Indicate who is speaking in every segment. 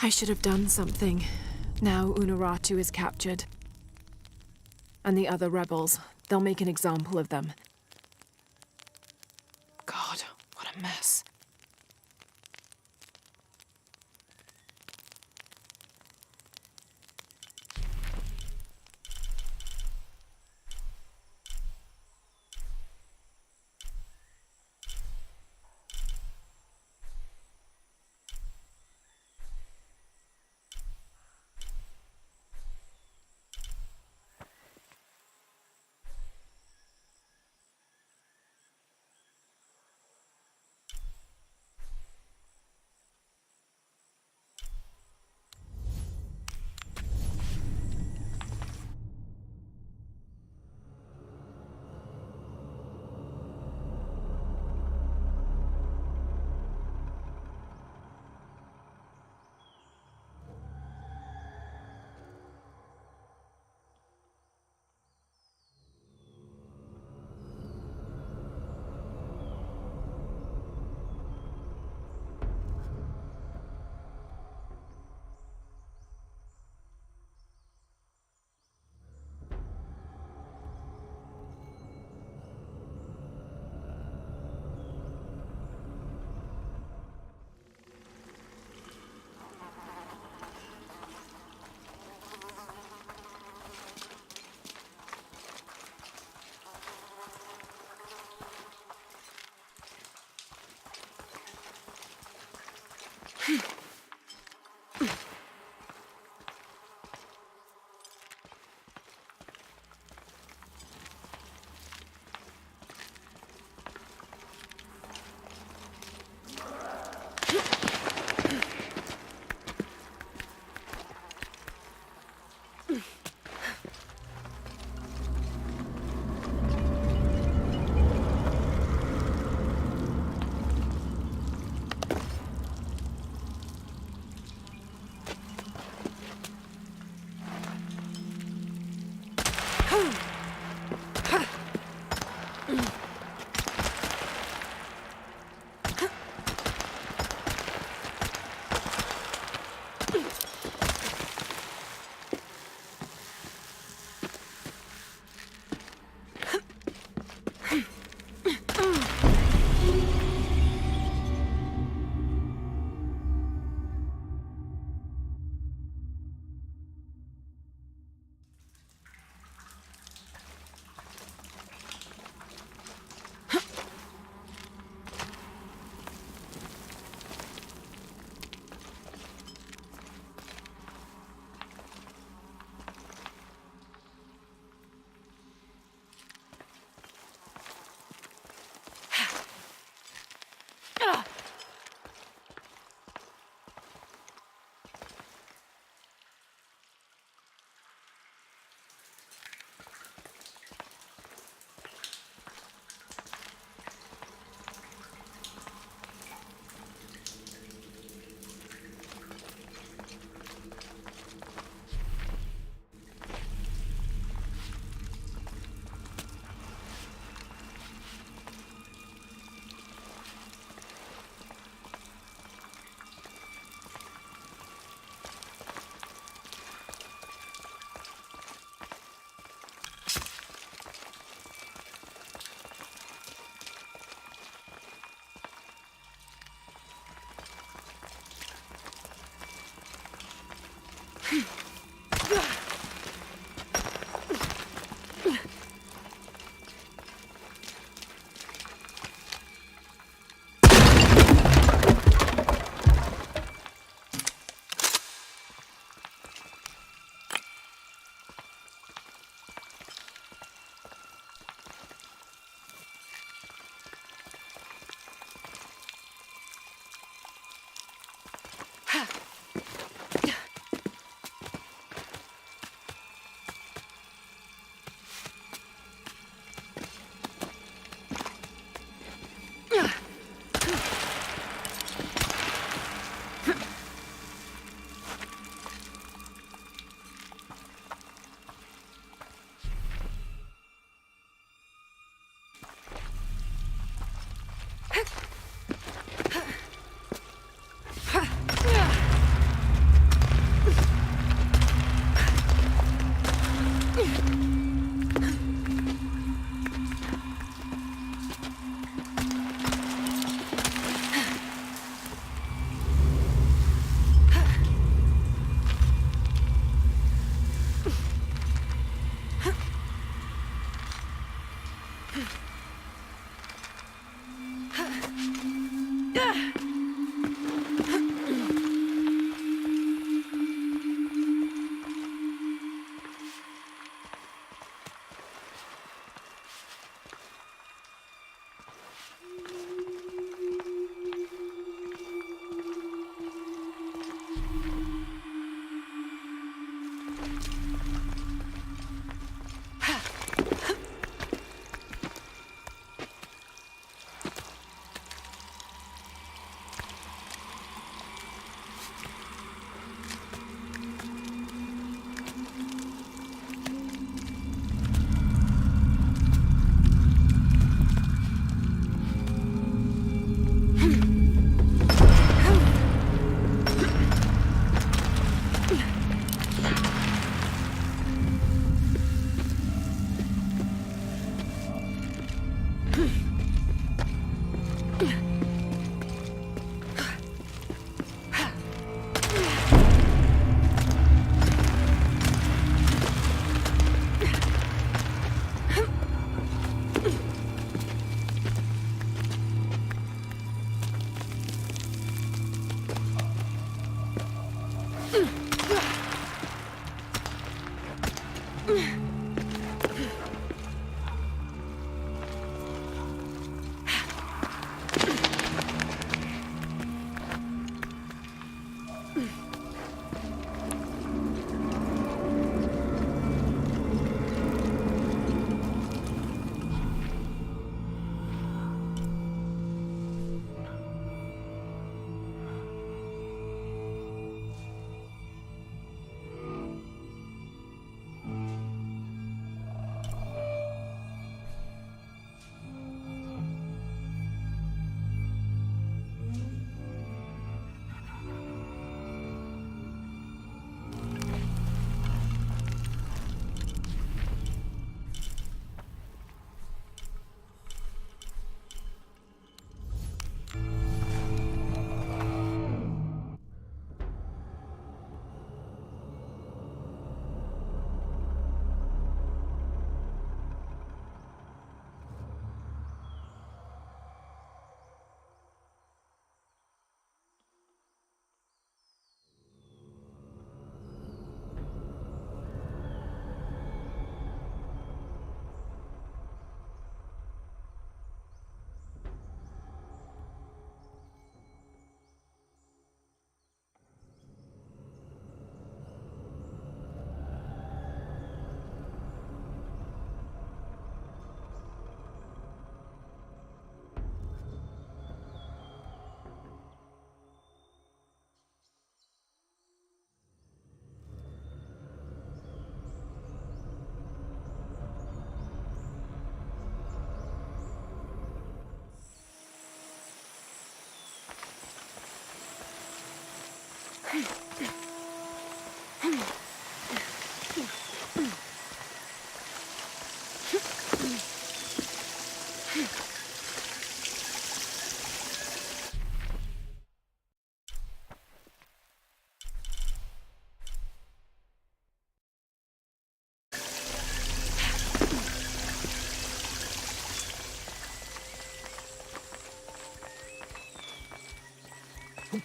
Speaker 1: I should have done something. Now Unuratu is captured. And the other rebels, they'll make an example of them. God, what a mess.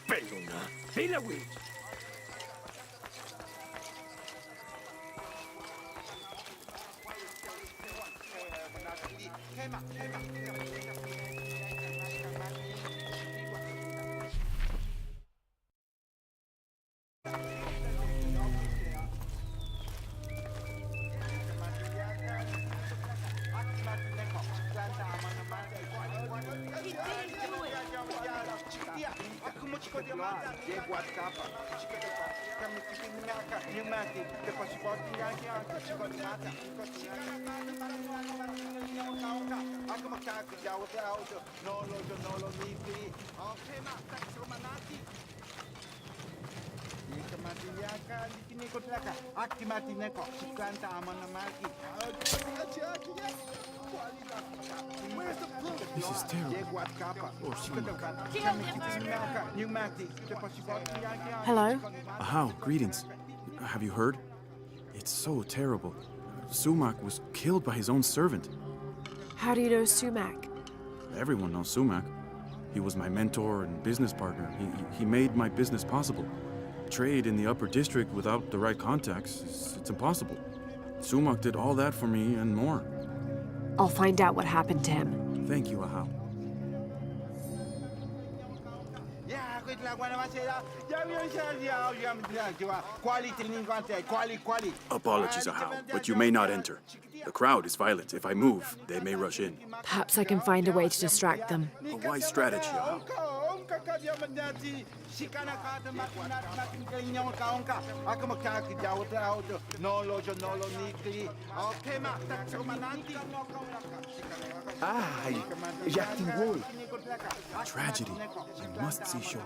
Speaker 2: Bellona, vela qui!
Speaker 3: This is terrible. Or
Speaker 1: Hello?
Speaker 3: How? Greetings. Have you heard? It's so terrible. Sumac was killed by his own servant.
Speaker 1: How do you know Sumac?
Speaker 3: Everyone knows Sumac. He was my mentor and business partner. He made my business possible. Trade in the upper district without the right contacts, it's impossible. Sumac did all that for me and more.
Speaker 1: I'll find out what happened to him.
Speaker 3: Thank you, Ahau. Apologies, Ahau, but you may not enter. The crowd is violent. If I move, they may rush in.
Speaker 1: Perhaps I can find a way to distract them.
Speaker 3: A wise strategy, Ahau.
Speaker 2: Ai, já tingol.
Speaker 3: Tragedy. You must see Shoko.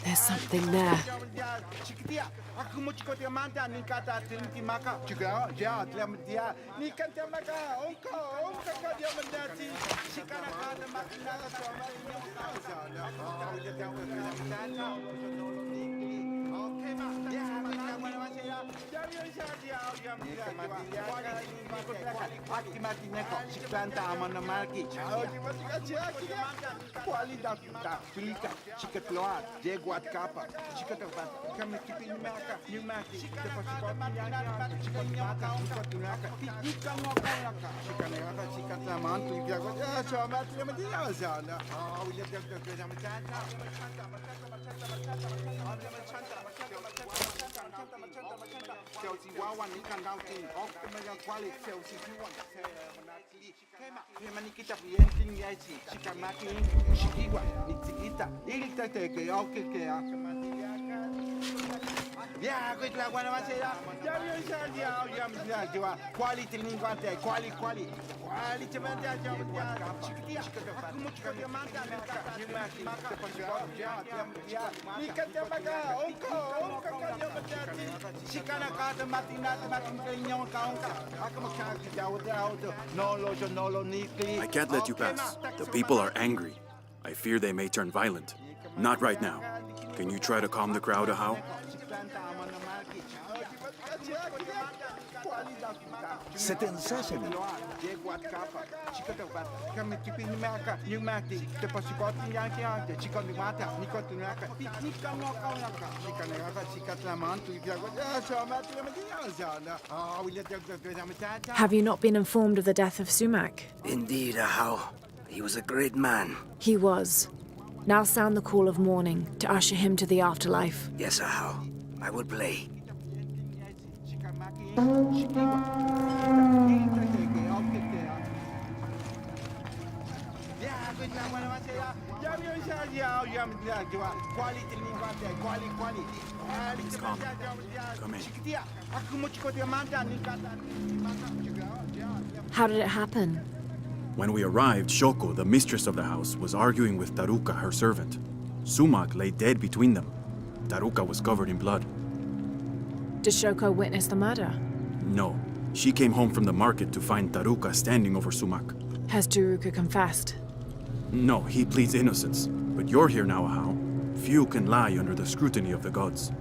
Speaker 1: There's something there.
Speaker 3: I can't let you pass. The people are angry. I fear they may turn violent. Not right now. Can you try to calm the crowd, Ahau?
Speaker 1: Have you not been informed of the death of Sumac?
Speaker 4: Indeed, Ahau. He was a great man.
Speaker 1: He was. Now sound the call of mourning to usher him to the afterlife.
Speaker 4: Yes, Ahau. I will play.
Speaker 3: Please calm. Come in.
Speaker 1: How did it happen?
Speaker 3: When we arrived, Shoko, the mistress of the house, was arguing with Taruka, her servant. Sumac lay dead between them. Taruka was covered in blood.
Speaker 1: Did Shoko witness the murder?
Speaker 3: No. She came home from the market to find Taruka standing over Sumac.
Speaker 1: Has Taruka confessed?
Speaker 3: No, he pleads innocence. But you're here now, Ahau. Few can lie under the scrutiny of the gods.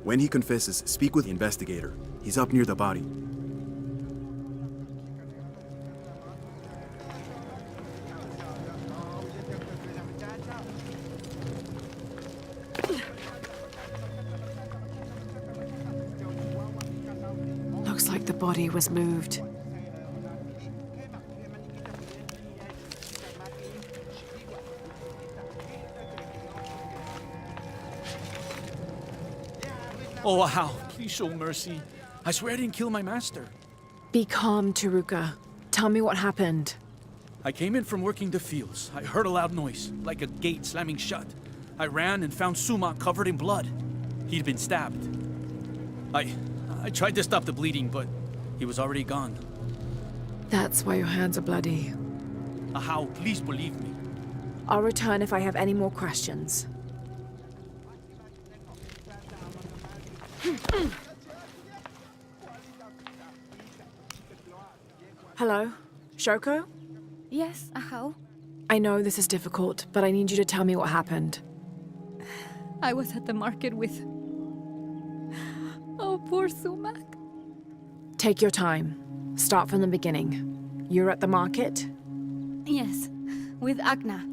Speaker 3: When he confesses, speak with the investigator. He's up near the body.
Speaker 1: Looks like the body was moved.
Speaker 5: Oh, Ahau, please show mercy. I swear I didn't kill my master.
Speaker 1: Be calm, Taruka. Tell me what happened.
Speaker 5: I came in from working the fields. I heard a loud noise, like a gate slamming shut. I ran and found Sumak covered in blood. He'd been stabbed. I tried to stop the bleeding, but he was already gone.
Speaker 1: That's why your hands are bloody.
Speaker 5: Ahau, please believe me.
Speaker 1: I'll return if I have any more questions. Hello? Shoko?
Speaker 6: Yes, Ahau.
Speaker 1: I know this is difficult, but I need you to tell me what happened.
Speaker 6: I was at the market with... Oh, poor Sumak.
Speaker 1: Take your time. Start from the beginning. You're at the market?
Speaker 6: Yes, with Agna.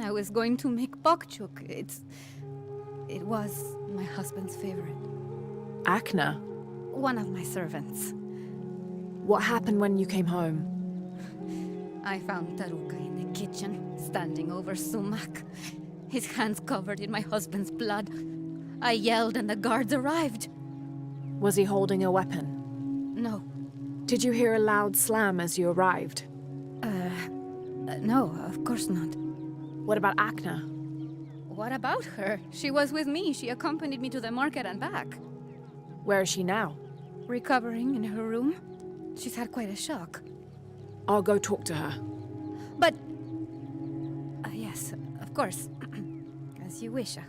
Speaker 6: I was going to make bokchuk. It was my husband's favorite.
Speaker 1: Akna?
Speaker 6: One of my servants.
Speaker 1: What happened when you came home?
Speaker 6: I found Taruka in the kitchen, standing over Sumak. His hands covered in my husband's blood. I yelled and the guards arrived.
Speaker 1: Was he holding a weapon?
Speaker 6: No.
Speaker 1: Did you hear a loud slam as you arrived?
Speaker 6: No, of course not.
Speaker 1: What about Akna?
Speaker 6: What about her? She was with me. She accompanied me to the market and back.
Speaker 1: Where is she now?
Speaker 6: Recovering in her room. She's had quite a shock.
Speaker 1: I'll go talk to her.
Speaker 6: But... yes, of course. As you wish, Ahau.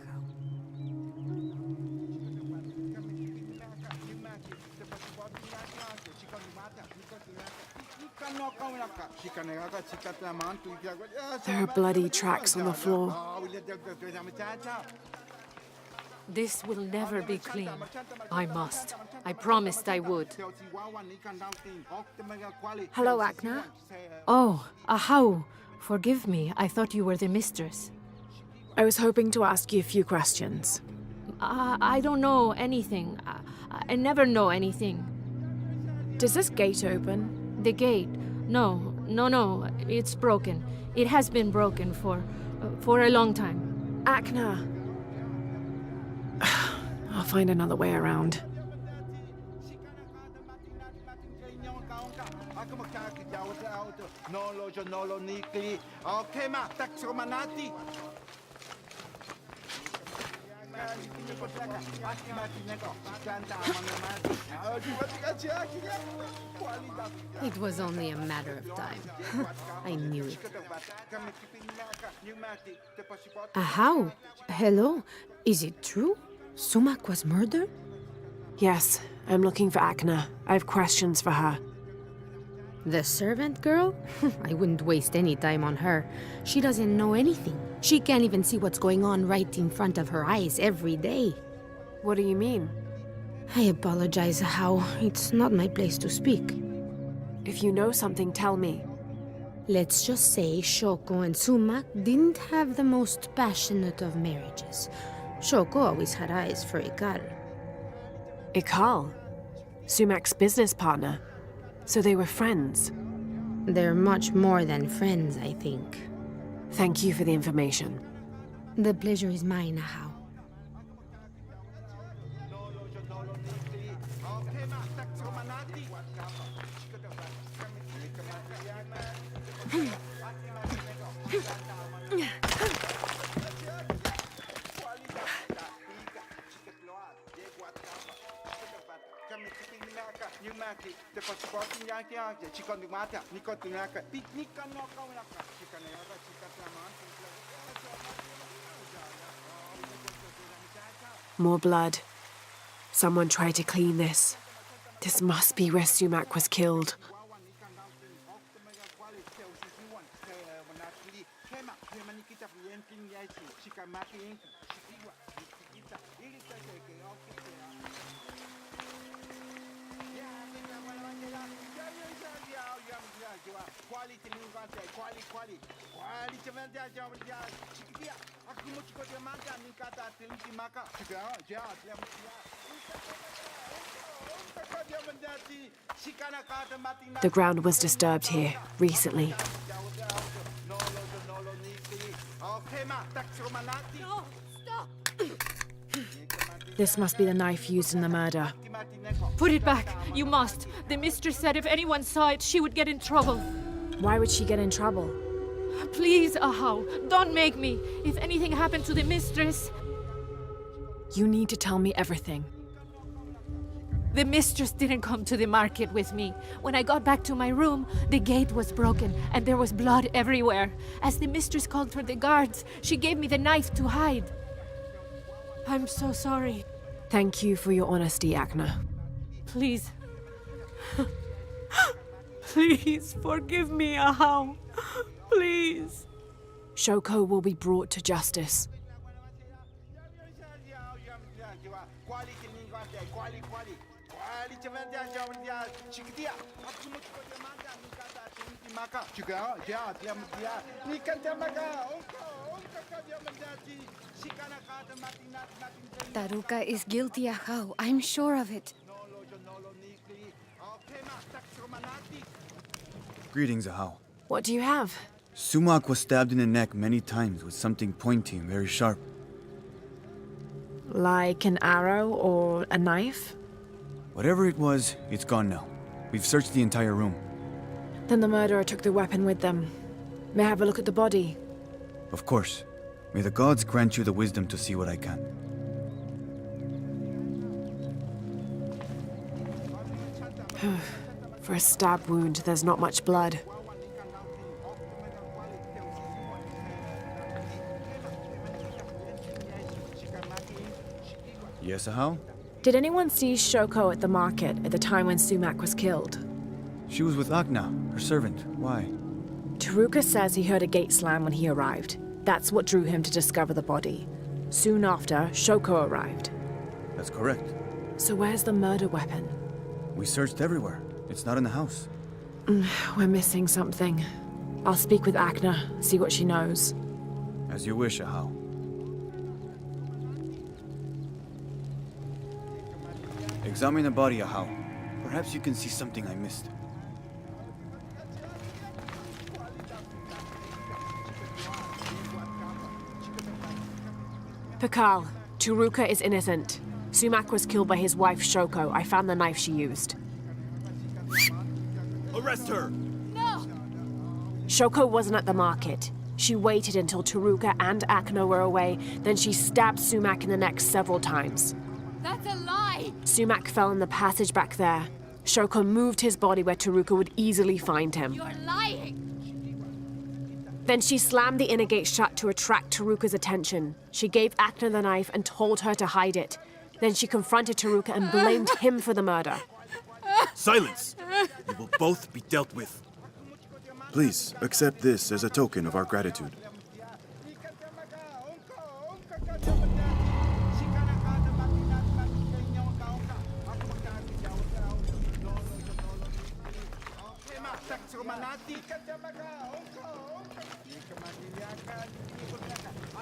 Speaker 1: There are bloody tracks on the floor.
Speaker 7: This will never be clean. I must. I promised I would.
Speaker 1: Hello, Akna.
Speaker 7: Oh, Ahau. Forgive me. I thought you were the mistress.
Speaker 1: I was hoping to ask you a few questions.
Speaker 7: I don't know anything. I never know anything.
Speaker 1: Does this gate open?
Speaker 7: The gate? No. It's broken. It has been broken for a long time.
Speaker 1: Akna. I'll find another way around.
Speaker 8: It was only a matter of time. I knew it. How? Hello? Is it true? Sumak was murdered?
Speaker 1: Yes, I'm looking for Akna. I have questions for her.
Speaker 8: The servant girl? I wouldn't waste any time on her. She doesn't know anything. She can't even see what's going on right in front of her eyes every day.
Speaker 1: What do you mean?
Speaker 8: I apologize, How. It's not my place to speak.
Speaker 1: If you know something, tell me.
Speaker 8: Let's just say Shoko and Sumak didn't have the most passionate of marriages. Shoko always had eyes for Ikal.
Speaker 1: Ikal? Sumak's business partner. So they were friends.
Speaker 8: They're much more than friends, I think.
Speaker 1: Thank you for the information.
Speaker 8: The pleasure is mine, How.
Speaker 1: More blood. Someone tried to clean this. This must be where Sumak was killed. The ground was disturbed here recently.
Speaker 6: No, stop!
Speaker 1: This must be the knife used in the murder.
Speaker 7: Put it back. You must. The mistress said if anyone saw it, she would get in trouble.
Speaker 1: Why would she get in trouble?
Speaker 7: Please, Ahau, don't make me. If anything happened to the mistress...
Speaker 1: You need to tell me everything.
Speaker 7: The mistress didn't come to the market with me. When I got back to my room, the gate was broken and there was blood everywhere. As the mistress called for the guards, she gave me the knife to hide. I'm so sorry.
Speaker 1: Thank you for your honesty, Akna.
Speaker 7: Please. Please forgive me, Ahau. Please.
Speaker 1: Shoko will be brought to justice.
Speaker 6: Taruka is guilty, Ahau. I'm sure of it.
Speaker 2: Greetings, Ahau.
Speaker 1: What do you have?
Speaker 2: Sumac was stabbed in the neck many times with something pointy and very sharp.
Speaker 1: Like an arrow or a knife?
Speaker 2: Whatever it was, it's gone now. We've searched the entire room.
Speaker 1: Then the murderer took the weapon with them. May I have a look at the body?
Speaker 2: Of course. May the gods grant you the wisdom to see what I can.
Speaker 1: For a stab wound, there's not much blood.
Speaker 2: Yes, Ahau?
Speaker 1: Did anyone see Shoko at the market at the time when Sumac was killed?
Speaker 2: She was with Akna, her servant. Why?
Speaker 1: Taruka says he heard a gate slam when he arrived. That's what drew him to discover the body. Soon after, Shoko arrived.
Speaker 2: That's correct.
Speaker 1: So where's the murder weapon?
Speaker 2: We searched everywhere. It's not in the house.
Speaker 1: We're missing something. I'll speak with Akna, see what she knows.
Speaker 2: As you wish, Ahau. Examine the body, Ahau. Perhaps you can see something I missed.
Speaker 1: Pakal, Taruka is innocent. Sumac was killed by his wife Shoko. I found the knife she used.
Speaker 3: Arrest her!
Speaker 1: Shoko wasn't at the market. She waited until Taruka and Akna were away, then she stabbed Sumac in the neck several times.
Speaker 6: That's a lie!
Speaker 1: Sumac fell in the passage back there. Shoko moved his body where Taruka would easily find him.
Speaker 6: You're lying!
Speaker 1: Then she slammed the inner gate shut to attract Taruka's attention. She gave Akna the knife and told her to hide it. Then she confronted Taruka and blamed him for the murder.
Speaker 3: Silence! You will both be dealt with. Please, accept this as a token of our gratitude.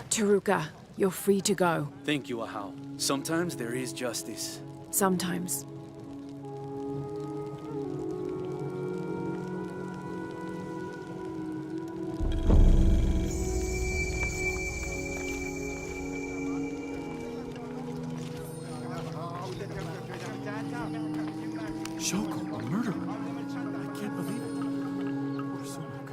Speaker 1: Taruka, you're free to go.
Speaker 5: Thank you, Ahau. Sometimes there is justice.
Speaker 1: Sometimes.
Speaker 3: Shoko, a murderer. I can't believe it. Poor Sumac.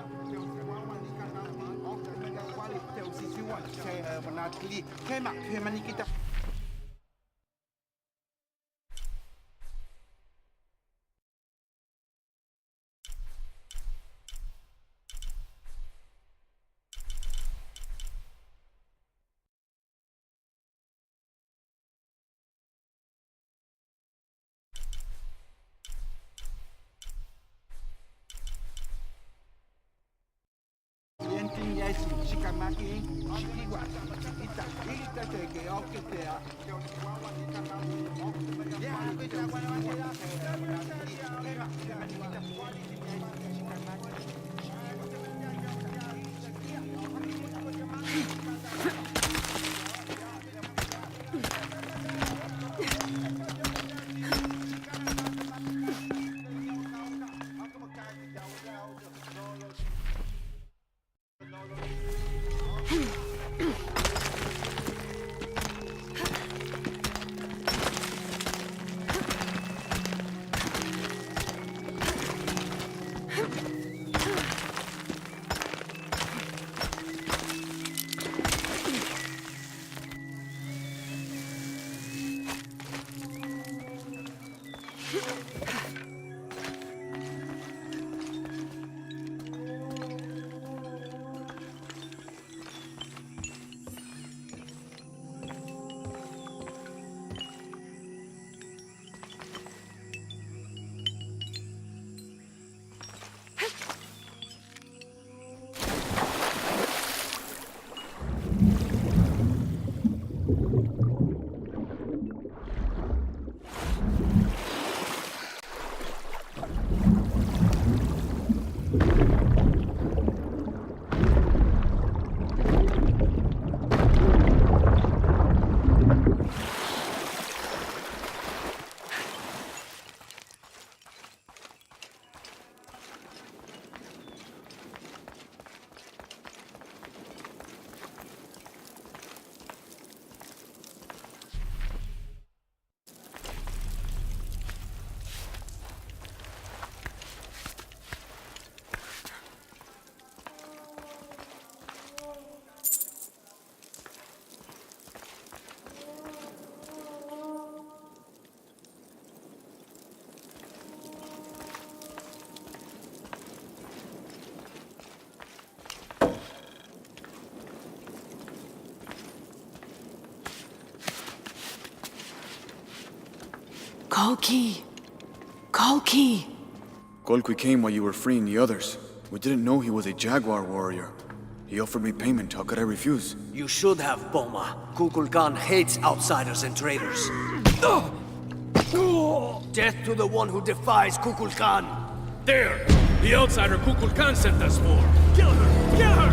Speaker 1: Kolki! Kolki!
Speaker 2: Golki came while you were freeing the others. We didn't know he was a Jaguar warrior. He offered me payment. How could I refuse?
Speaker 4: You should have, Boma. Kukulkan hates outsiders and traitors. Death to the one who defies Kukulkan!
Speaker 5: There! The outsider Kukulkan sent us for! Kill her! Kill her!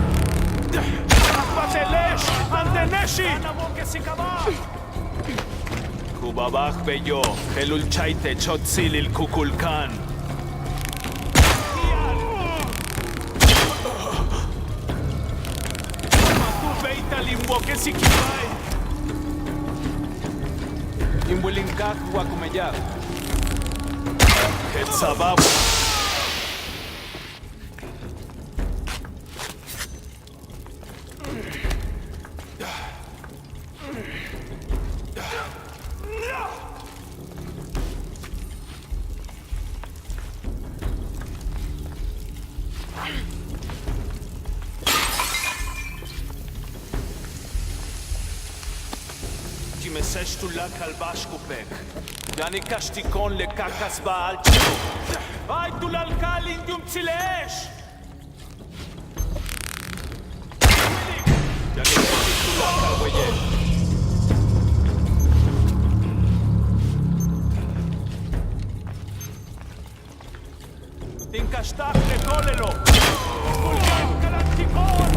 Speaker 9: Kubabach beyo, helul chaite chotzilil Kukulkan. Matu beita limwoke sikibai. Imbulinkak wakumeyak. Hetzababu. Meseshtula kalbash kupek. Yani kashtikon le kakas baal chiu. Vai tulal kalin dum tsilesh. Yani kashtikula kalweye. Tinkashtak le kolelo. Kulkan kalantikon.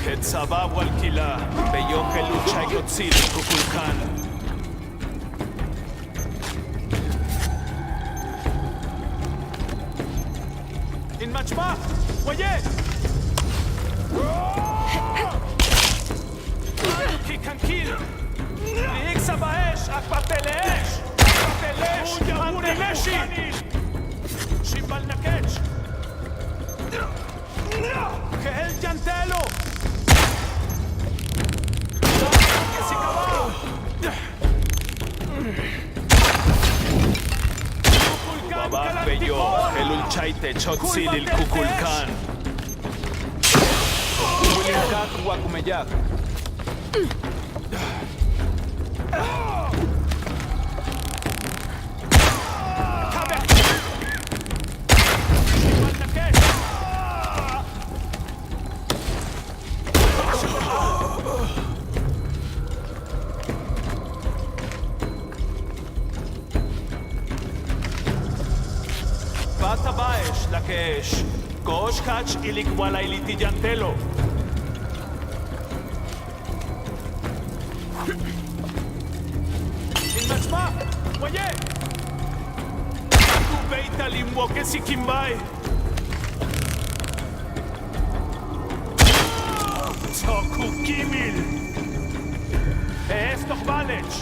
Speaker 9: Hetzababu alkila, beyo lucha yotzil Kukulkan. In machma, oye! Kikankil! Liiksa baesh, akbatelesh! Akbatelesh, anteleshi! Shimbal nakech! Kehel jantelo! Babak beyo, helul chaite chotzilil Kukulkan. Ulinkak wakumeyak. Batabaesh lakesh, kosh kach ilikwala ilitijantelo. Inmachma, oye! Tu beita limwoke sikimbai. Toku kimil. Estoch valech.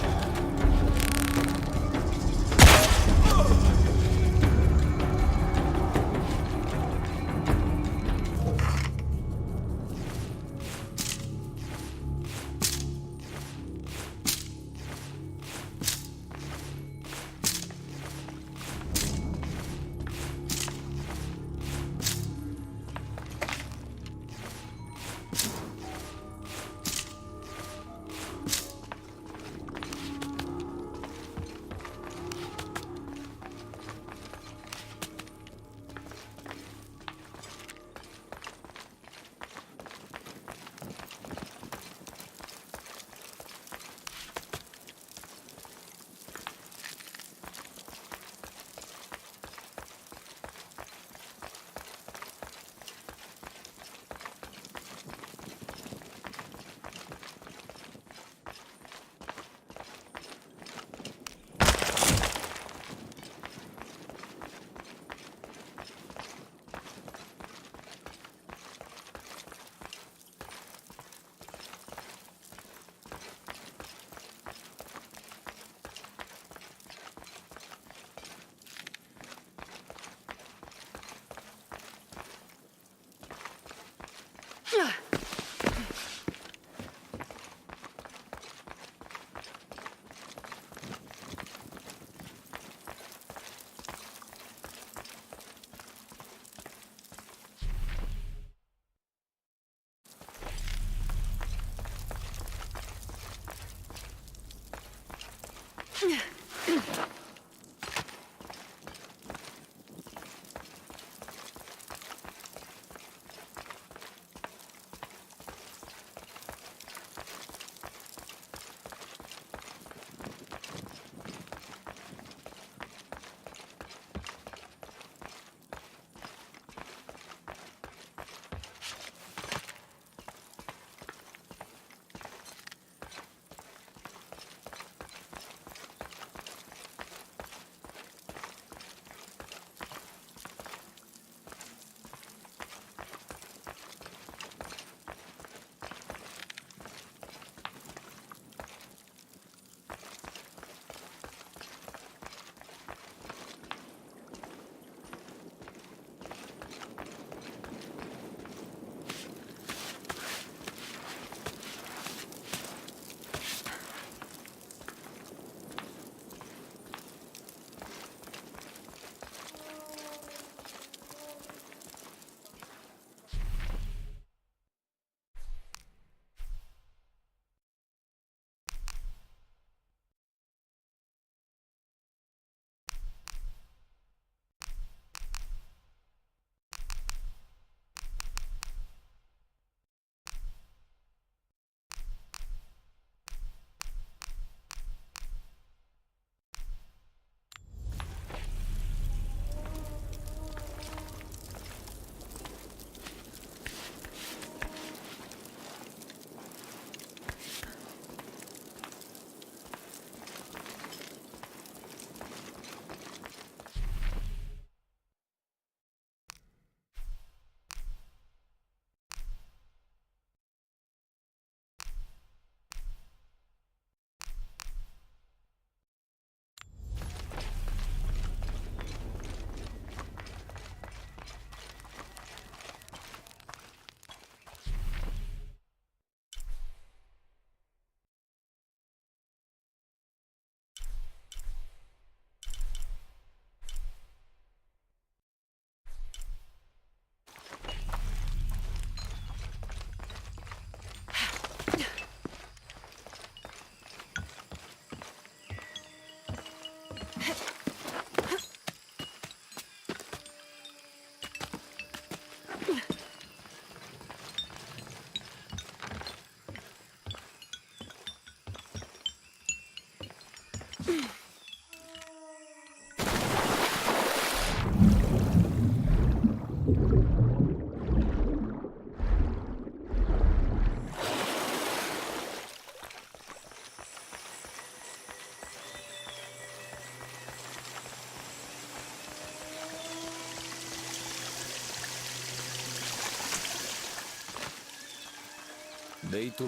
Speaker 9: بيته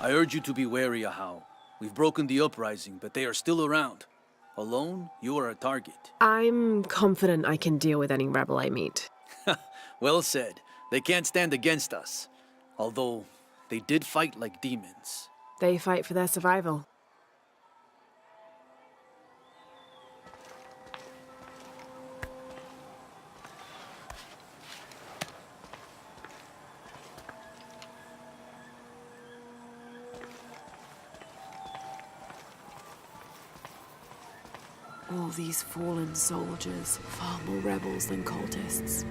Speaker 5: I urge you to be wary, Ahau. We've broken the uprising, but they are still around. Alone, you are a target.
Speaker 1: I'm confident I can deal with any rebel I meet.
Speaker 5: Well said. They can't stand against us. Although, they did fight like demons.
Speaker 1: They fight for their survival. All these fallen soldiers, far more rebels than cultists.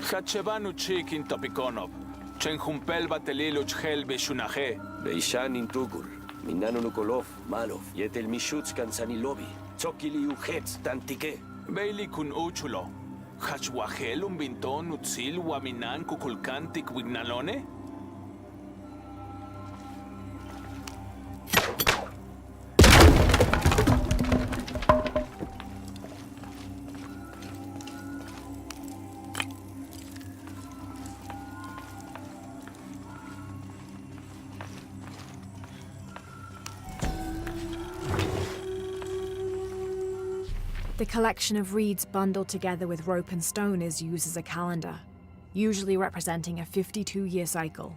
Speaker 9: חדשבנו צ'יק טופיקונוב. צ'נחומפל בטליל וצ'חל בשונחי.
Speaker 4: Beishan intugul. Minano nukolov, malov. Yetel mishuts kansanilobi. Tsokili uhetz tantike.
Speaker 9: ביילי קון אוצ'ולו. חדשווחל ומבינטון וציל ומינן קוקולקן תקוויגנלונה?
Speaker 1: The collection of reeds bundled together with rope and stone is used as a calendar, usually representing a 52-year cycle.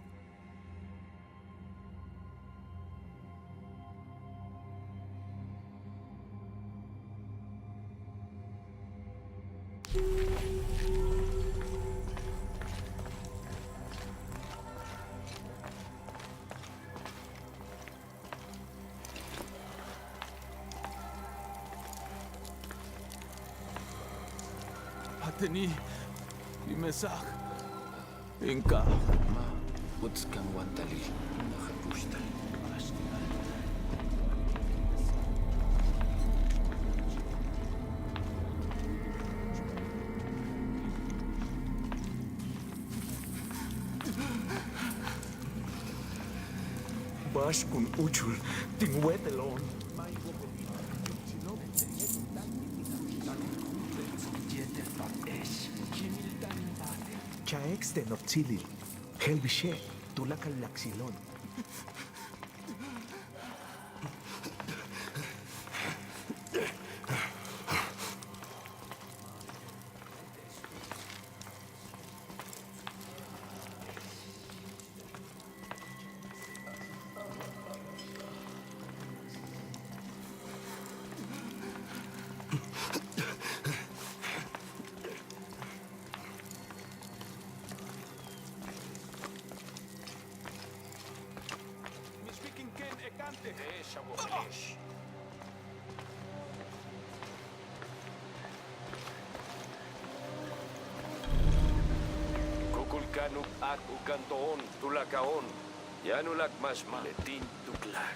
Speaker 9: Pateni, Imesak, Inka, Ma, Utskan Wantali, Nahapushta. Bashkun Uchul, Tingwetelon.
Speaker 10: Chaexten of Chili, Helvishe, Tulakal Laxilon.
Speaker 4: Kukulkanuk ak ukantoon tulakaon. Yanulak mas maletin tuklar.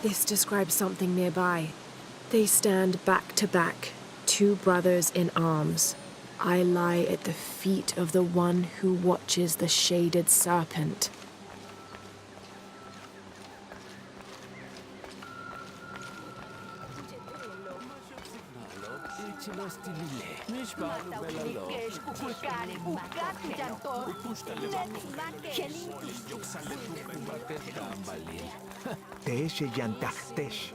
Speaker 1: This describes something nearby. They stand back to back, two brothers in arms. I lie at the feet of the one who watches the shaded serpent.
Speaker 10: Tesh Yantachtesh.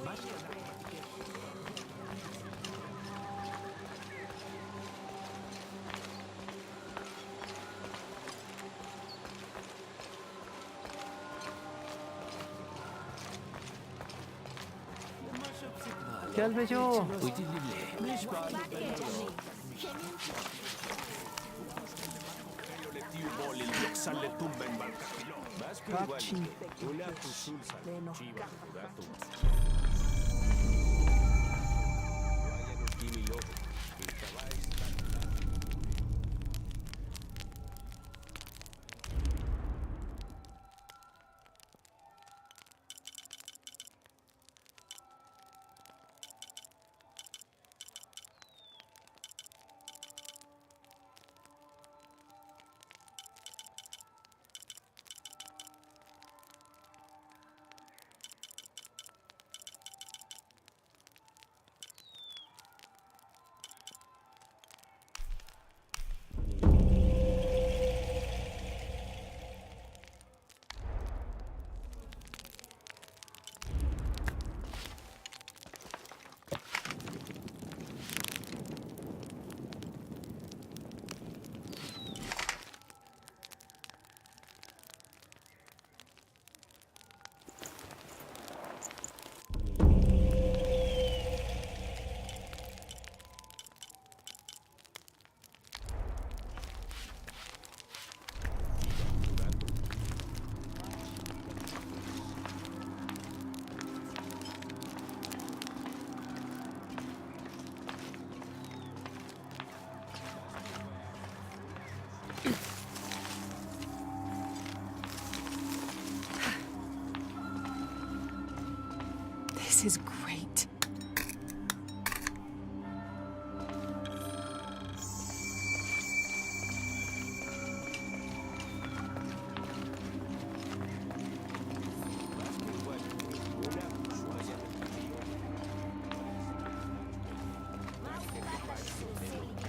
Speaker 10: This is great.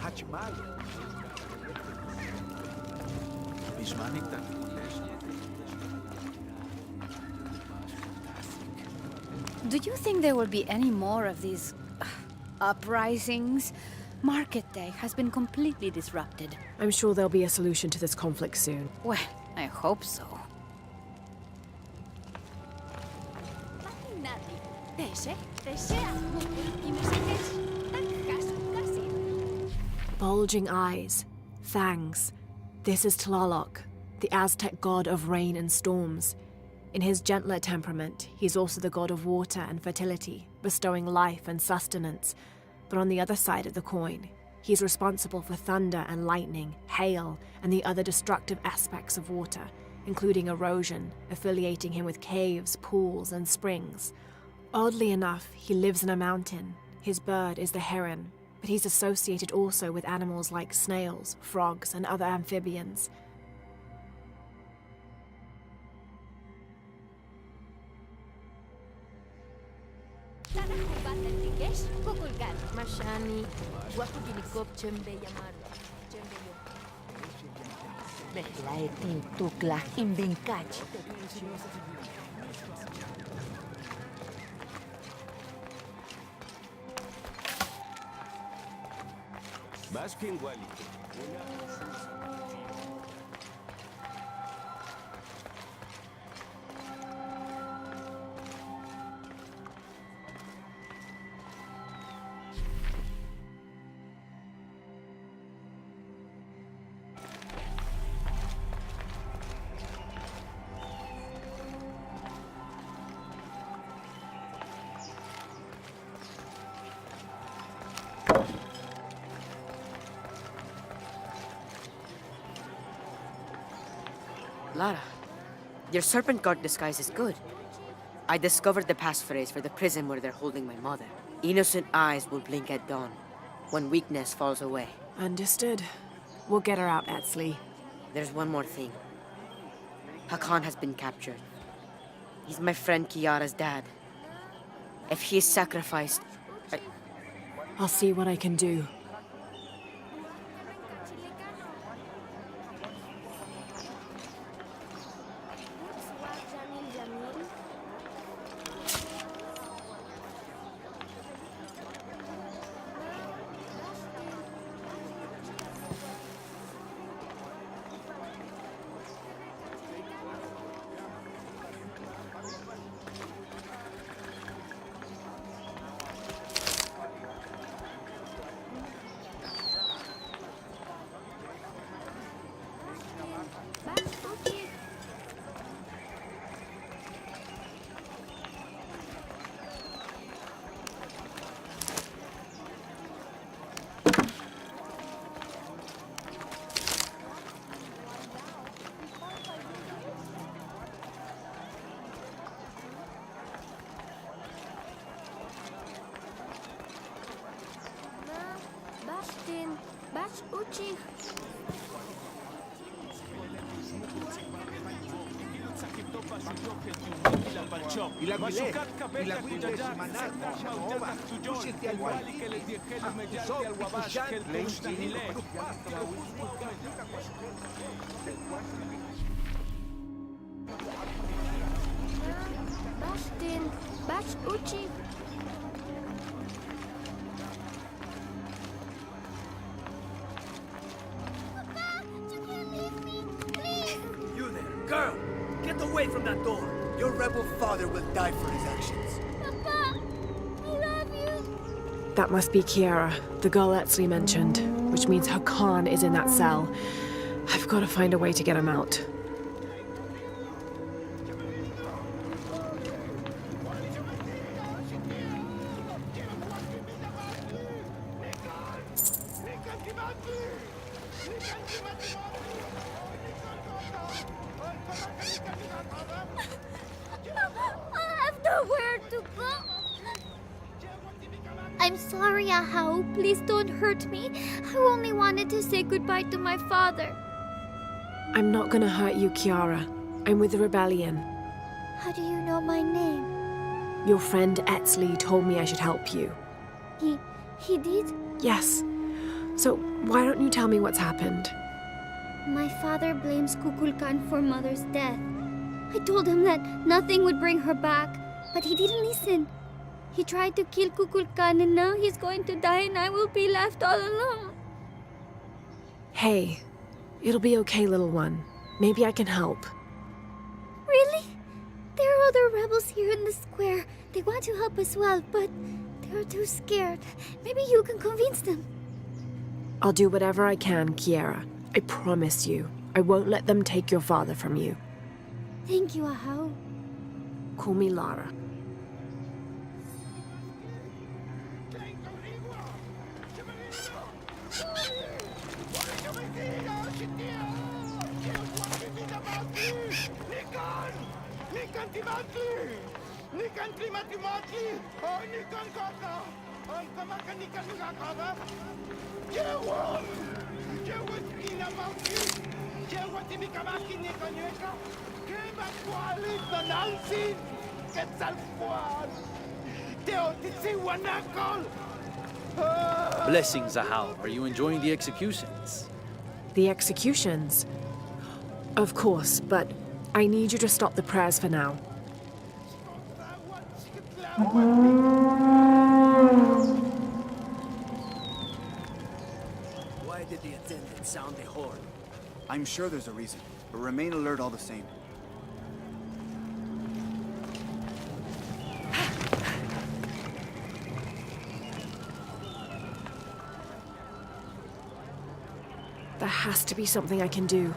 Speaker 10: Hachmal.
Speaker 9: Bismanik tan.
Speaker 6: Do you think there will be any more of these uprisings? Market Day has been completely disrupted.
Speaker 1: I'm sure there'll be a solution to this conflict soon.
Speaker 6: Well, I hope so.
Speaker 1: Bulging eyes, fangs. This is Tlaloc, the Aztec god of rain and storms. In his gentler temperament, he's also the god of water and fertility, bestowing life and sustenance. But on the other side of the coin, he's responsible for thunder and lightning, hail, and the other destructive aspects of water, including erosion, affiliating him with caves, pools, and springs. Oddly enough, he lives in a mountain. His bird is the heron, but he's associated also with animals like snails, frogs, and other amphibians.
Speaker 11: Mashani, guapo ginikop chembe yamaru. Chembe yo. Behlaetin tukla imbinkach.
Speaker 4: Baskin Wali.
Speaker 11: Lara, your serpent guard disguise is good. I discovered the passphrase for the prison where they're holding my mother. Innocent eyes will blink at dawn, when weakness falls away.
Speaker 1: Understood. We'll get her out, Etzli.
Speaker 11: There's one more thing. Hakan has been captured. He's my friend Kiara's dad. If he is sacrificed,
Speaker 1: I'll see what I can do.
Speaker 12: You there, girl! Get away from that door! Your rebel father will die for his actions.
Speaker 13: Papa, I love you.
Speaker 1: That must be Kiara, the girl Etzli mentioned, which means Hakan is in that cell. I've got to find a way to get him out.
Speaker 13: I have nowhere to go. I'm sorry, Ahau. Please don't hurt me. I only wanted to say goodbye to my father.
Speaker 1: I'm not gonna hurt you, Kiara. I'm with the rebellion.
Speaker 13: How do you know my name?
Speaker 1: Your friend Etzli told me I should help you.
Speaker 13: He did?
Speaker 1: Yes. So why don't you tell me what's happened?
Speaker 13: My father blames Kukulkan for Mother's death. I told him that nothing would bring her back, but he didn't listen. He tried to kill Kukulkan and now he's going to die and I will be left all alone.
Speaker 1: Hey, it'll be okay, little one. Maybe I can help.
Speaker 13: Really? There are other rebels here in the square. They want to help as well, but they're too scared. Maybe you can convince them.
Speaker 1: I'll do whatever I can, Kiera. I promise you. I won't let them take your father from you.
Speaker 13: Thank you, Ahau.
Speaker 1: Call me Lara.
Speaker 5: Blessings, Ahau. Are you enjoying the executions?
Speaker 1: The executions? Of course, but I need you to stop the prayers for now.
Speaker 12: Why did the attendant sound the horn?
Speaker 2: I'm sure there's a reason, but remain alert all the same.
Speaker 1: There has to be something I can do.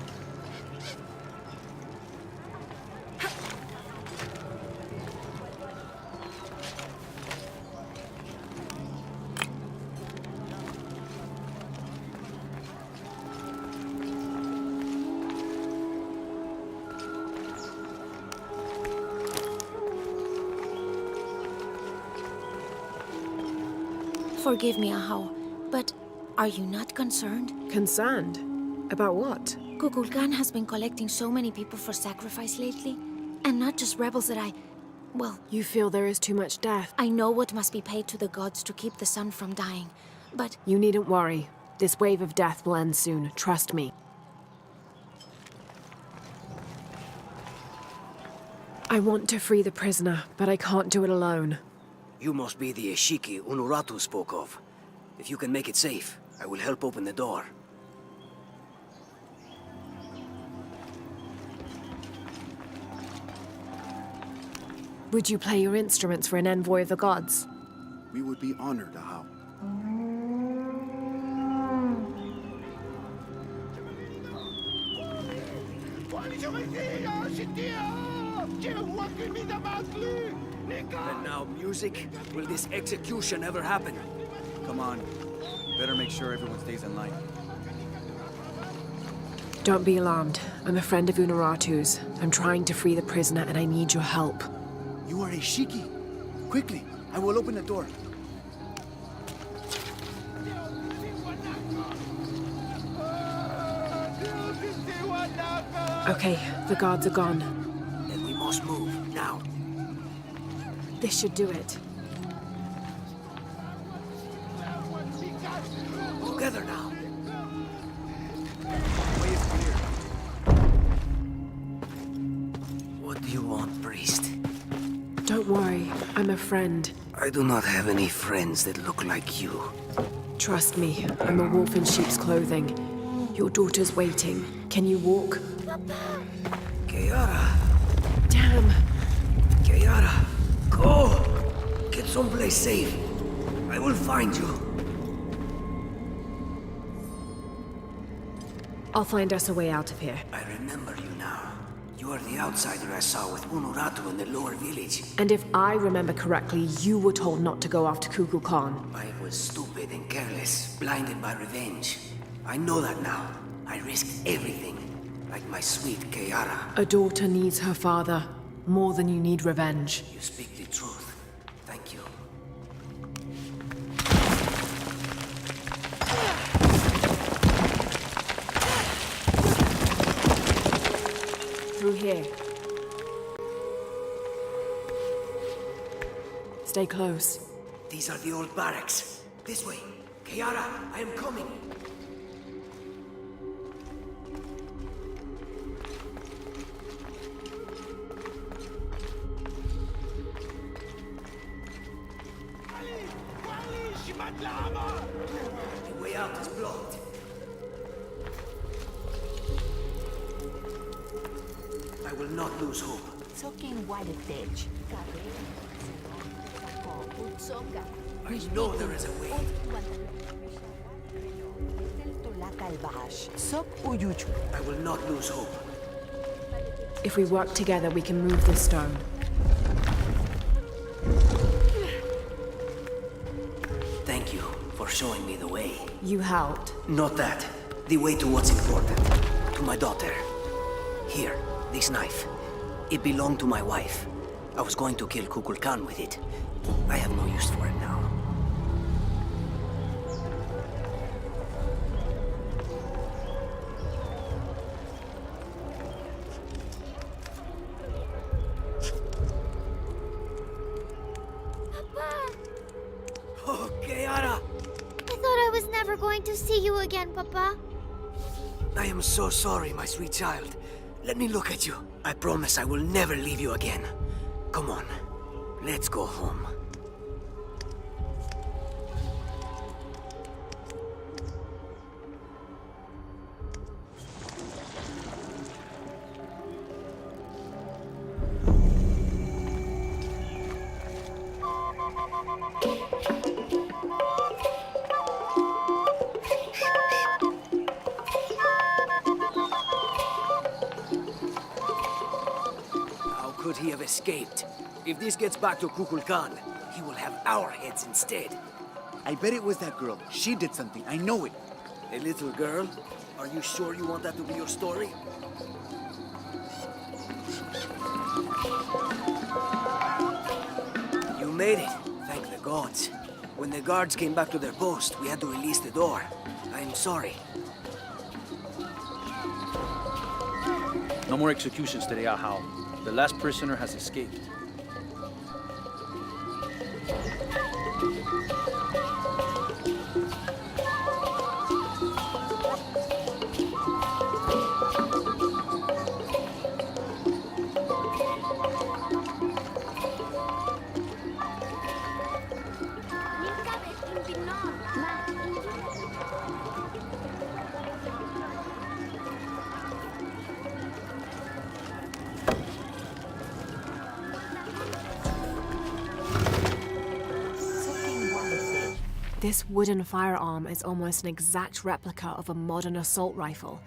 Speaker 14: Forgive me, Ahau, but are you not concerned?
Speaker 1: Concerned? About what?
Speaker 14: Kukulkan has been collecting so many people for sacrifice lately. And not just rebels that well...
Speaker 1: You feel there is too much death?
Speaker 14: I know what must be paid to the gods to keep the sun from dying, but...
Speaker 1: You needn't worry. This wave of death will end soon, trust me. I want to free the prisoner, but I can't do it alone.
Speaker 12: You must be the Ishiki Unuratu spoke of. If you can make it safe, I will help open the door.
Speaker 1: Would you play your instruments for an envoy of the gods?
Speaker 2: We would be honored, Ahau.
Speaker 12: And now music? Will this execution ever happen?
Speaker 2: Come on. Better make sure everyone stays in line.
Speaker 1: Don't be alarmed. I'm a friend of Unuratu's. I'm trying to free the prisoner and I need your help.
Speaker 2: You are a Shiki. Quickly, I will open the door.
Speaker 1: Okay, the guards are gone.
Speaker 12: Then we must move, now.
Speaker 1: This should do it.
Speaker 12: Together now.
Speaker 2: Way is clear.
Speaker 12: What do you want, priest?
Speaker 1: Don't worry, I'm a friend.
Speaker 12: I do not have any friends that look like you.
Speaker 1: Trust me, I'm a wolf in sheep's clothing. Your daughter's waiting. Can you walk?
Speaker 12: Kiara.
Speaker 1: Damn.
Speaker 12: Kiara, go! Get someplace safe. I will find you.
Speaker 1: I'll find us a way out of here.
Speaker 12: I remember you now. You are the outsider I saw with Unuratu in the lower village.
Speaker 1: And if I remember correctly, you were told not to go after Kukulkan.
Speaker 12: I was stupid and careless, blinded by revenge. I know that now. I risked everything, like my sweet Kiara.
Speaker 1: A daughter needs her father, more than you need revenge.
Speaker 12: You speak the truth. Thank you.
Speaker 1: Through here. Stay close.
Speaker 12: These are the old barracks. This way. Kiara, I am coming. The way out is blocked. I will not lose hope. I know there is a way. I will not lose hope.
Speaker 1: If we work together, we can move this stone.
Speaker 12: Thank you for showing me the way.
Speaker 1: You helped.
Speaker 12: Not that. The way to what's important. To my daughter. Here, this knife. It belonged to my wife. I was going to kill Kukulkan with it. I have no use for it now. Oh, Kiara!
Speaker 13: I thought I was never going to see you again, Papa.
Speaker 12: I am so sorry, my sweet child. Let me look at you. I promise I will never leave you again. Come on, let's go home. Could he have escaped? If this gets back to Kukulkan, he will have our heads instead.
Speaker 15: I bet it was that girl. She did something. I know it.
Speaker 12: A little girl? Are you sure you want that to be your story? You made it. Thank the gods. When the guards came back to their post, we had to release the door. I'm sorry.
Speaker 5: No more executions today, Ahau. The last prisoner has escaped.
Speaker 1: This wooden firearm is almost an exact replica of a modern assault rifle.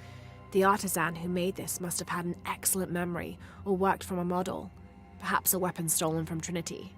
Speaker 1: The artisan who made this must have had an excellent memory or worked from a model, perhaps a weapon stolen from Trinity.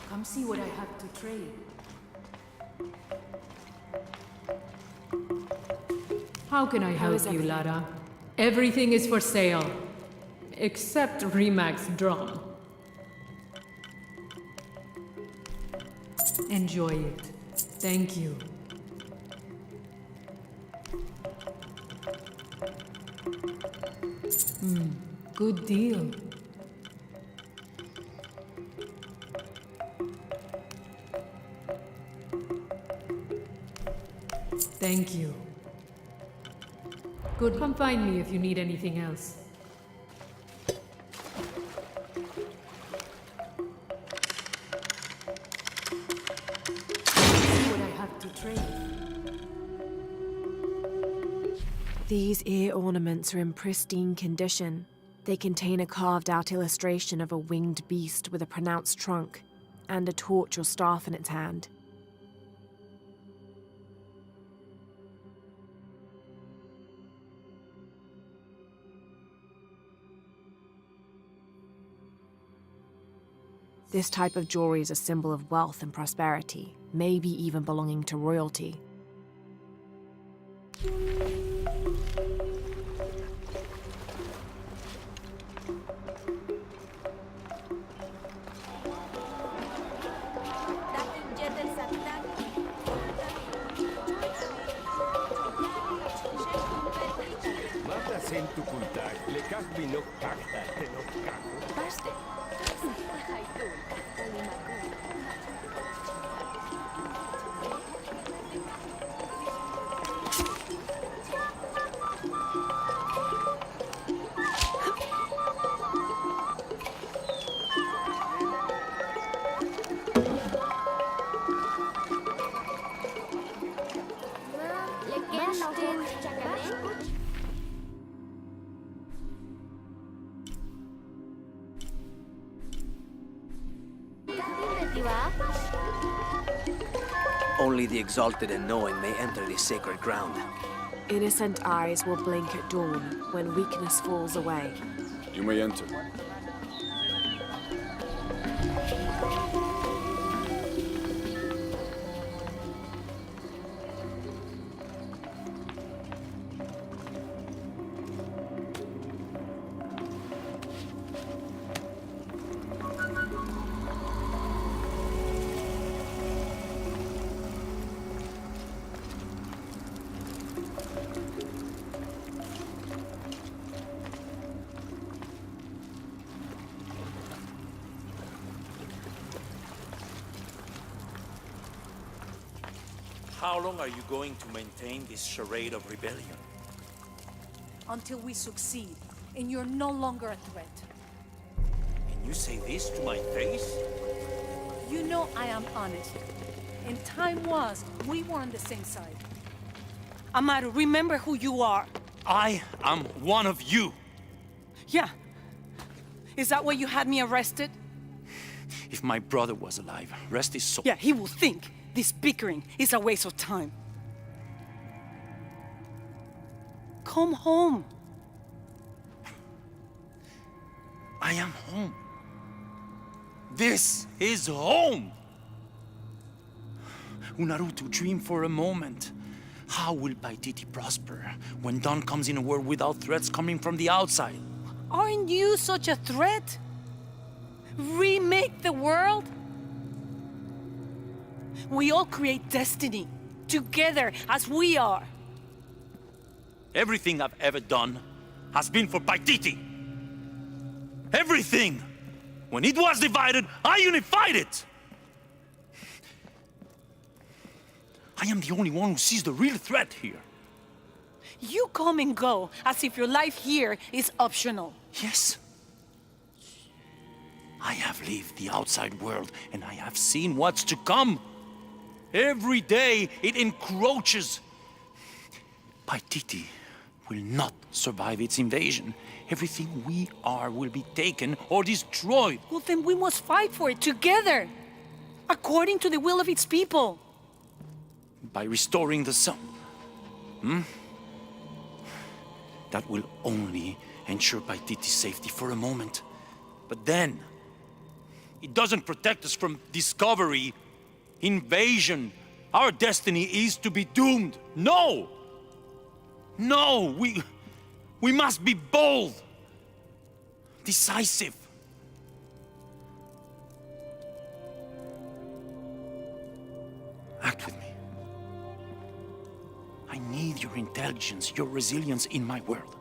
Speaker 7: Come see what I have to trade. How can I help you, Lara? Everything is for sale. Except Remax drum. Enjoy it. Thank you. Good deal. Thank you. Good, come find me if you need anything else. See what I have to trade.
Speaker 1: These ear ornaments are in pristine condition. They contain a carved-out illustration of a winged beast with a pronounced trunk and a torch or staff in its hand. This type of jewelry is a symbol of wealth and prosperity, maybe even belonging to royalty.
Speaker 12: Only the exalted and knowing may enter this sacred ground.
Speaker 1: Innocent eyes will blink at dawn when weakness falls away.
Speaker 2: You may enter.
Speaker 9: How long are you going to maintain this charade of rebellion?
Speaker 16: Until we succeed, and you're no longer a threat.
Speaker 9: And you say this to my face?
Speaker 16: You know I am honest. And time was, we were on the same side. Amaru, remember who you are.
Speaker 9: I am one of you.
Speaker 16: Yeah. Is that why you had me arrested?
Speaker 9: If my brother was alive, rest his soul.
Speaker 16: Yeah, he will think this bickering is a waste of time. Come home.
Speaker 9: I am home. This is home. Unaruto, dream for a moment. How will Paititi prosper when Dawn comes in a world without threats coming from the outside?
Speaker 16: Aren't you such a threat? Remake the world? We all create destiny, together as we are.
Speaker 9: Everything I've ever done has been for Paititi. Everything! When it was divided, I unified it! I am the only one who sees the real threat here.
Speaker 16: You come and go as if your life here is optional.
Speaker 9: Yes. I have lived the outside world and I have seen what's to come. Every day it encroaches. Paititi will not survive its invasion. Everything we are will be taken or destroyed.
Speaker 16: Well, then we must fight for it together, according to the will of its people.
Speaker 9: By restoring the sun. That will only ensure Paititi's safety for a moment. But then, it doesn't protect us from discovery, invasion. Our destiny is to be doomed. No! No, we must be bold, decisive. Act with me. I need your intelligence, your resilience in my world.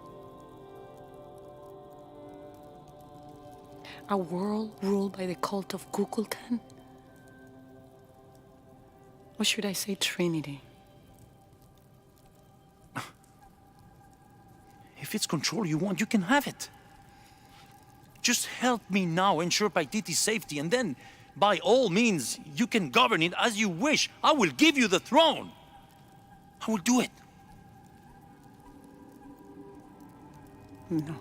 Speaker 16: A world ruled by the cult of Kukulkan? Or should I say Trinity?
Speaker 9: If it's control you want, you can have it. Just help me now ensure Paititi's safety, and then, by all means, you can govern it as you wish. I will give you the throne. I will do it.
Speaker 16: No.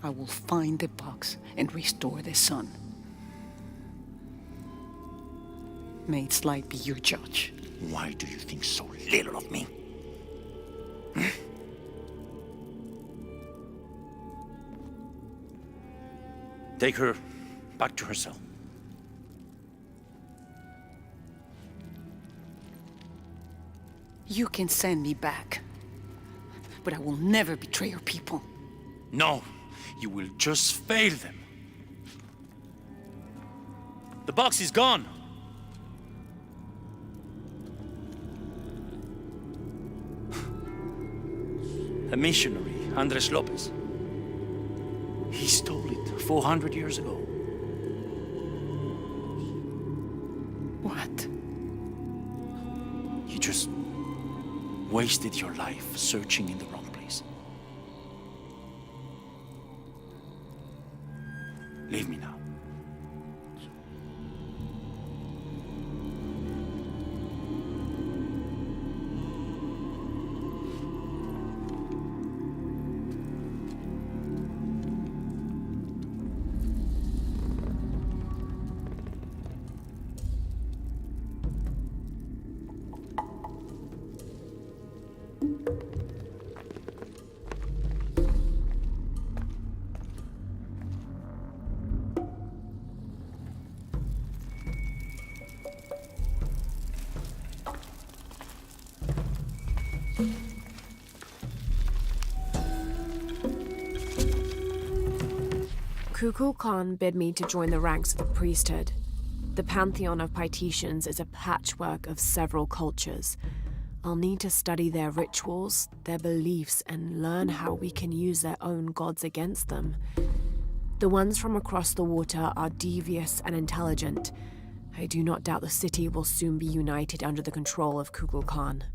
Speaker 16: I will find the box and restore the sun. May its light be your judge.
Speaker 9: Why do you think so little of me? Take her back to her cell.
Speaker 16: You can send me back, but I will never betray your people.
Speaker 9: No, you will just fail them. The box is gone. A missionary, Andres Lopez. He stole it 400 years ago.
Speaker 16: What?
Speaker 9: You just wasted your life searching in the wrong place. Leave me now.
Speaker 1: Kukul Khan bid me to join the ranks of the priesthood. The pantheon of Paititians is a patchwork of several cultures. I'll need to study their rituals, their beliefs, and learn how we can use their own gods against them. The ones from across the water are devious and intelligent. I do not doubt the city will soon be united under the control of Kukul Khan.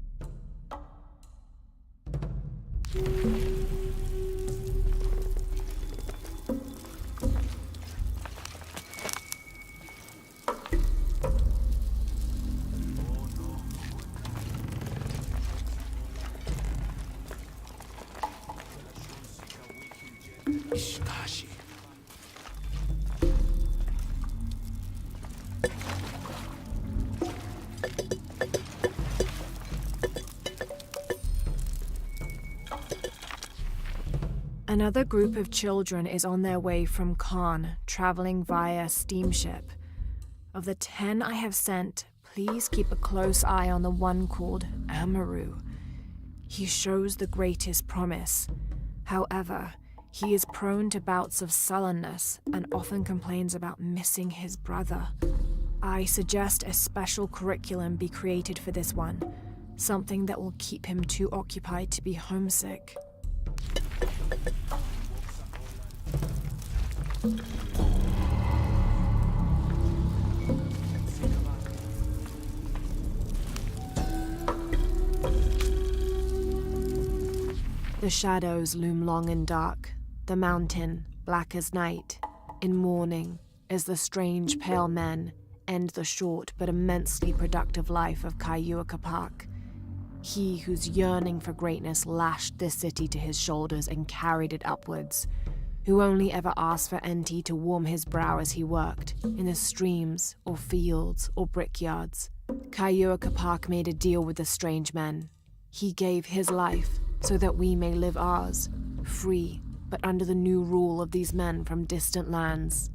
Speaker 1: Another group of children is on their way from Khan, traveling via steamship. Of the 10 I have sent, please keep a close eye on the one called Amaru. He shows the greatest promise. However, he is prone to bouts of sullenness and often complains about missing his brother. I suggest a special curriculum be created for this one, something that will keep him too occupied to be homesick. The shadows loom long and dark, the mountain black as night. In mourning, as the strange pale men end the short but immensely productive life of Kayua Kapak. He whose yearning for greatness lashed this city to his shoulders and carried it upwards, who only ever asked for Enti to warm his brow as he worked, in the streams, or fields, or brickyards. Kayua Kapak made a deal with the strange men. He gave his life so that we may live ours, free, but under the new rule of these men from distant lands.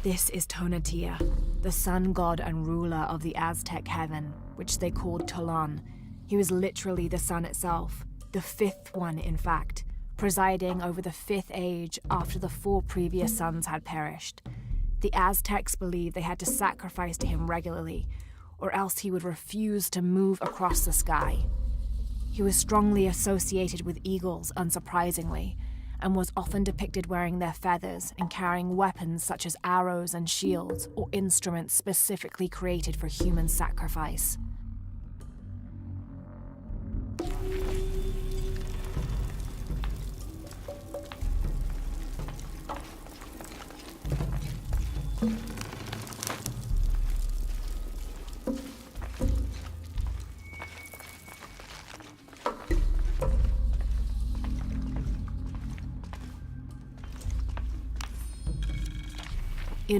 Speaker 1: This is Tonatiuh, the sun god and ruler of the Aztec heaven, which they called Tolan. He was literally the sun itself, the fifth one in fact, presiding over the fifth age after the 4 previous suns had perished. The Aztecs believed they had to sacrifice to him regularly, or else he would refuse to move across the sky. He was strongly associated with eagles, unsurprisingly, and was often depicted wearing their feathers and carrying weapons such as arrows and shields, or instruments specifically created for human sacrifice. In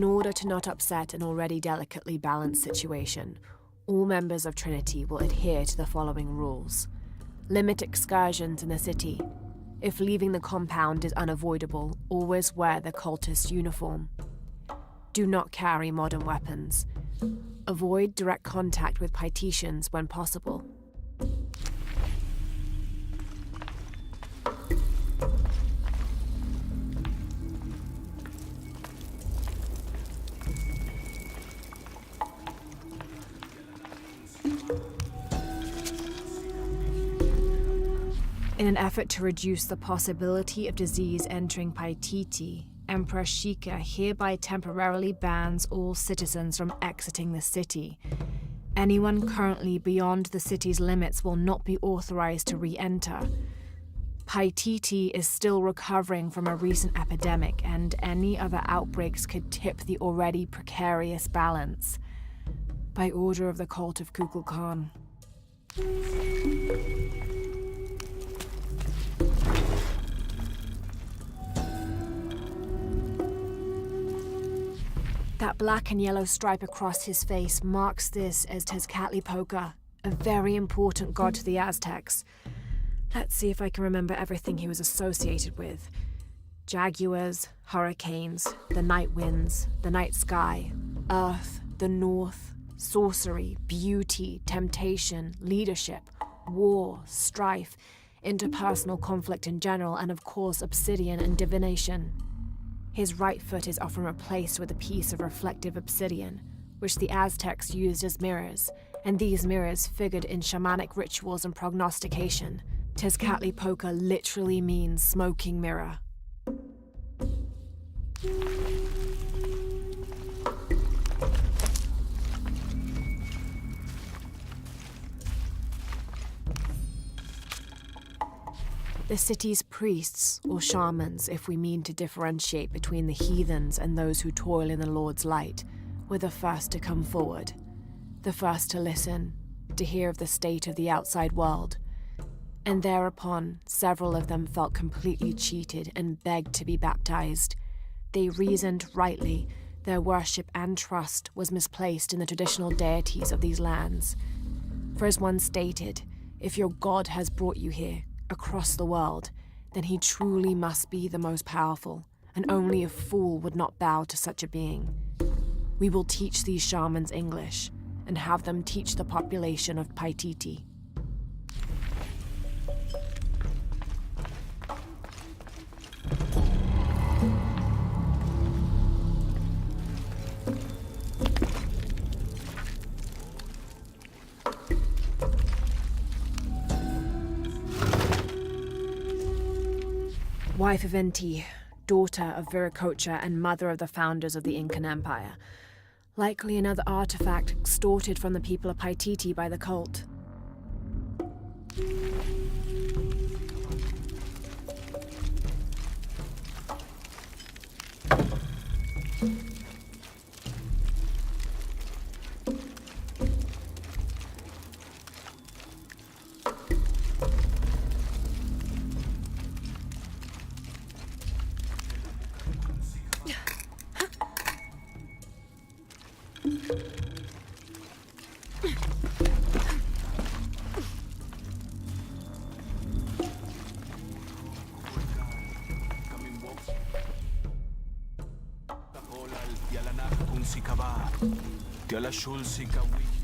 Speaker 1: order to not upset an already delicately balanced situation, all members of Trinity will adhere to the following rules. Limit excursions in the city. If leaving the compound is unavoidable, always wear the cultist uniform. Do not carry modern weapons. Avoid direct contact with Paititians when possible. In an effort to reduce the possibility of disease entering Paititi, Emperor Shika hereby temporarily bans all citizens from exiting the city. Anyone currently beyond the city's limits will not be authorized to re-enter. Paititi is still recovering from a recent epidemic, and any other outbreaks could tip the already precarious balance. By order of the cult of Kukulkan. That black and yellow stripe across his face marks this as Tezcatlipoca, a very important god to the Aztecs. Let's see if I can remember everything he was associated with. Jaguars, hurricanes, the night winds, the night sky, earth, the north, sorcery, beauty, temptation, leadership, war, strife, interpersonal conflict in general, and of course obsidian and divination. His right foot is often replaced with a piece of reflective obsidian, which the Aztecs used as mirrors, and these mirrors figured in shamanic rituals and prognostication. Tezcatlipoca literally means smoking mirror. The city's priests, or shamans, if we mean to differentiate between the heathens and those who toil in the Lord's light, were the first to come forward, the first to listen, to hear of the state of the outside world. And thereupon, several of them felt completely cheated and begged to be baptized. They reasoned rightly their worship and trust was misplaced in the traditional deities of these lands. For as one stated, if your God has brought you here, across the world, then he truly must be the most powerful, and only a fool would not bow to such a being. We will teach these shamans English, and have them teach the population of Paititi. Wife of Enki, daughter of Viracocha and mother of the founders of the Incan Empire. Likely another artifact extorted from the people of Paititi by the cult.
Speaker 10: Tiala shul si kawi